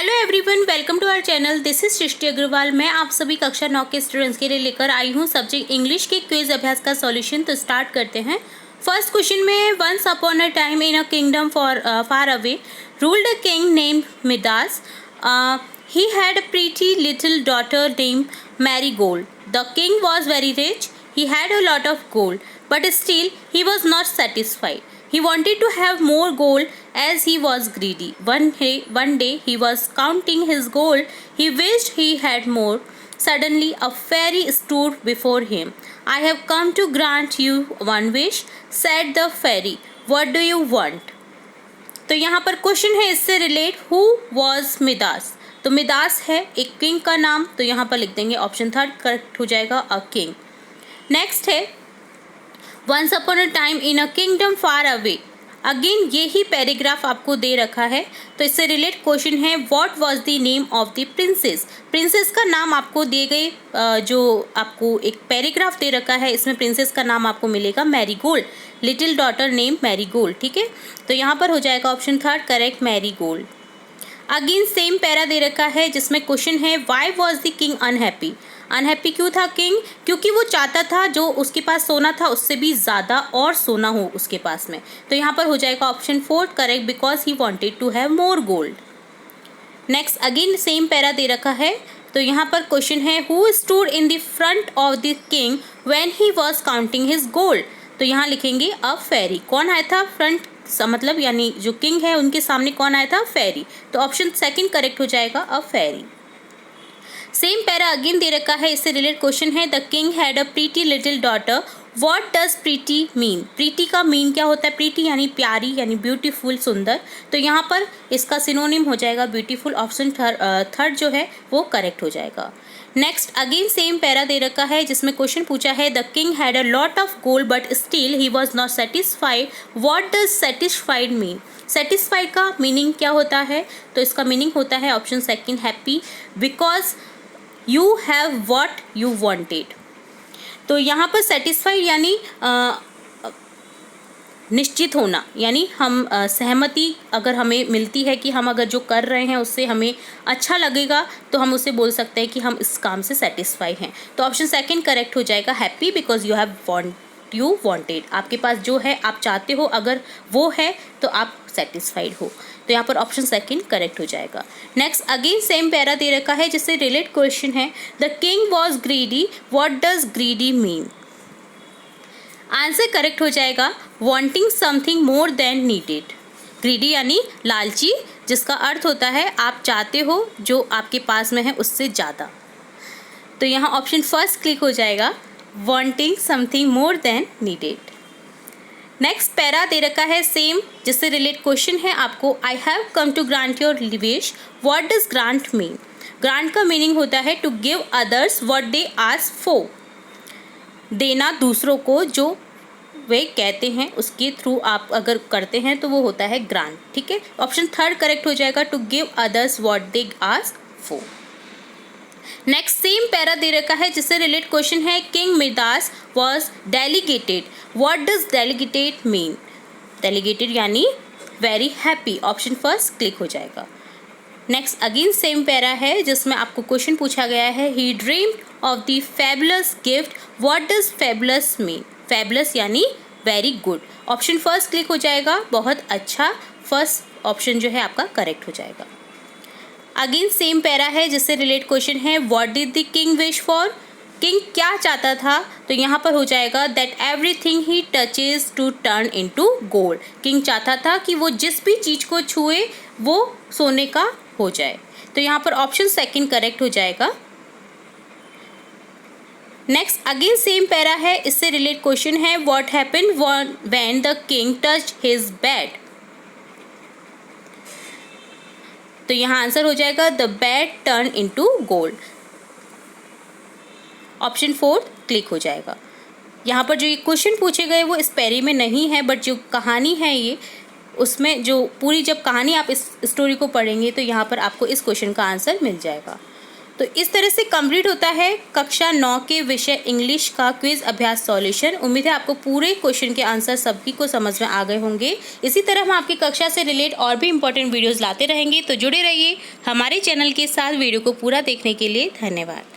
Hello everyone, welcome to our channel. This is Srishti Agarwal. मैं आप सभी कक्षा 9 के स्टूडेंट्स के लिए लेकर आई हूँ सब्जेक्ट इंग्लिश के क्विज अभ्यास का सॉल्यूशन। तो स्टार्ट करते हैं। फर्स्ट क्वेश्चन में, once upon a time in a kingdom far away ruled a king named Midas. He had a pretty little daughter named Marigold. The king was very rich. He had a lot of gold, but still he was not satisfied. He wanted to have more gold as he was greedy. One day he was counting his gold. He wished he had more. Suddenly a fairy stood before him. I have come to grant you one wish, said the fairy. What do you want? तो यहाँ पर question है इससे relate, who was Midas. तो Midas है एक king का नाम, तो यहाँ पर लिख देंगे ऑप्शन थर्ड करेक्ट हो जाएगा, अ किंग। नेक्स्ट है, once upon a time in a kingdom far away. Again यही पैराग्राफ आपको दे रखा है, तो इससे रिलेट क्वेश्चन है, what was the name of the princess. Princess का नाम आपको दिए गए, जो आपको एक पैराग्राफ दे रखा है, इसमें प्रिंसेस का नाम आपको मिलेगा marigold. Little daughter name marigold, ठीक है। तो यहाँ पर हो जाएगा option third correct, marigold. Again same para दे रखा है जिसमें क्वेश्चन है, why was the king unhappy. Unhappy क्यों था किंग? क्योंकि वो चाहता था जो उसके पास सोना था उससे भी ज़्यादा और सोना हो उसके पास में। तो यहाँ पर हो जाएगा option fourth correct, because he wanted to have more gold. Next again same para दे रखा है, तो यहाँ पर क्वेश्चन है, who stood in the front of the king when he was counting his gold. तो यहाँ लिखेंगे अ फेरी। कौन आया था फ्रंट, मतलब यानी जो किंग है उनके सामने कौन आया था? फेरी। तो ऑप्शन सेकंड करेक्ट हो जाएगा, अ फेरी। सेम पैरा अगेन दे रखा है, इससे रिलेटेड क्वेश्चन है, the king had a pretty little daughter. What does pretty mean. Pretty का मीन क्या होता है? प्रीटी यानी प्यारी, यानी ब्यूटीफुल, सुंदर। तो यहाँ पर इसका सिनोनिम हो जाएगा ब्यूटीफुल। ऑप्शन थर्ड जो है वो करेक्ट हो जाएगा। नेक्स्ट अगेन सेम पैरा दे रखा है जिसमें क्वेश्चन पूछा है, the king had a lot of gold but still he was not satisfied. What does satisfied mean. Satisfied का मीनिंग क्या होता है? तो इसका मीनिंग होता है option second happy, because you have what you wanted. तो यहाँ पर सेटिस्फाइड यानी निश्चित होना, यानी हम सहमति अगर हमें मिलती है कि हम अगर जो कर रहे हैं उससे हमें अच्छा लगेगा तो हम उसे बोल सकते हैं कि हम इस काम से सेटिस्फाई हैं। तो ऑप्शन सेकंड करेक्ट हो जाएगा, happy, because you have you wanted. आपके पास जो है आप चाहते हो अगर वो है तो आप सेटिस्फाइड हो। तो यहाँ पर ऑप्शन सेकंड करेक्ट हो जाएगा। नेक्स्ट अगेन सेम पैरा दे रखा है जिससे रिलेट क्वेश्चन है, the king was greedy. What does greedy mean. Answer correct हो जाएगा, wanting something more than needed. Greedy यानी लालची, जिसका अर्थ होता है आप चाहते हो जो आपके पास में है उससे ज़्यादा। तो यहाँ ऑप्शन फर्स्ट क्लिक हो जाएगा, wanting something more than needed. Next para दे रखा है सेम, जिससे रिलेट क्वेश्चन है आपको, I have come to grant your wish. What does grant mean. Grant का मीनिंग होता है to give others what they ask for. देना दूसरों को जो वे कहते हैं, उसके थ्रू आप अगर करते हैं तो वो होता है ग्रांट, ठीक है। ऑप्शन थर्ड करेक्ट हो जाएगा, to give others what they ask for. Next same para दे रखा है जिससे रिलेट क्वेश्चन है, king Midas was delegated. What does delegated mean. Delegated यानी very happy. Option first click हो जाएगा। नेक्स्ट अगेन सेम पैरा है जिसमें आपको क्वेश्चन पूछा गया है, he dreamed of the fabulous gift. What does fabulous mean. Fabulous यानी very good. Option first click हो जाएगा, बहुत अच्छा। फर्स्ट ऑप्शन जो है आपका करेक्ट हो जाएगा। अगेन सेम पैरा है जिससे रिलेट क्वेश्चन है, what did the king wish for. King क्या चाहता था। तो यहाँ पर हो जाएगा, that everything he touches to turn into gold. King चाहता था कि वो जिस भी चीज़ को छुए वो सोने का हो जाए। तो यहाँ पर ऑप्शन सेकंड करेक्ट हो जाएगा। नेक्स्ट अगेन सेम पैरा है, इससे रिलेट क्वेश्चन है, what happened when the king touched his bed. तो यहाँ आंसर हो जाएगा, the bed turn into gold. Option fourth click हो जाएगा। यहाँ पर जो ये क्वेश्चन पूछे गए वो इस पैरे में नहीं है, बट जो कहानी है ये, उसमें जो पूरी जब कहानी आप इस स्टोरी को पढ़ेंगे तो यहाँ पर आपको इस क्वेश्चन का आंसर मिल जाएगा। तो इस तरह से कंप्लीट होता है कक्षा 9 के विषय इंग्लिश का क्विज अभ्यास सॉल्यूशन। उम्मीद है आपको पूरे क्वेश्चन के आंसर सभी को समझ में आ गए होंगे। इसी तरह हम आपकी कक्षा से रिलेट और भी इंपॉर्टेंट वीडियोस लाते रहेंगे, तो जुड़े रहिए हमारे चैनल के साथ। वीडियो को पूरा देखने के लिए धन्यवाद।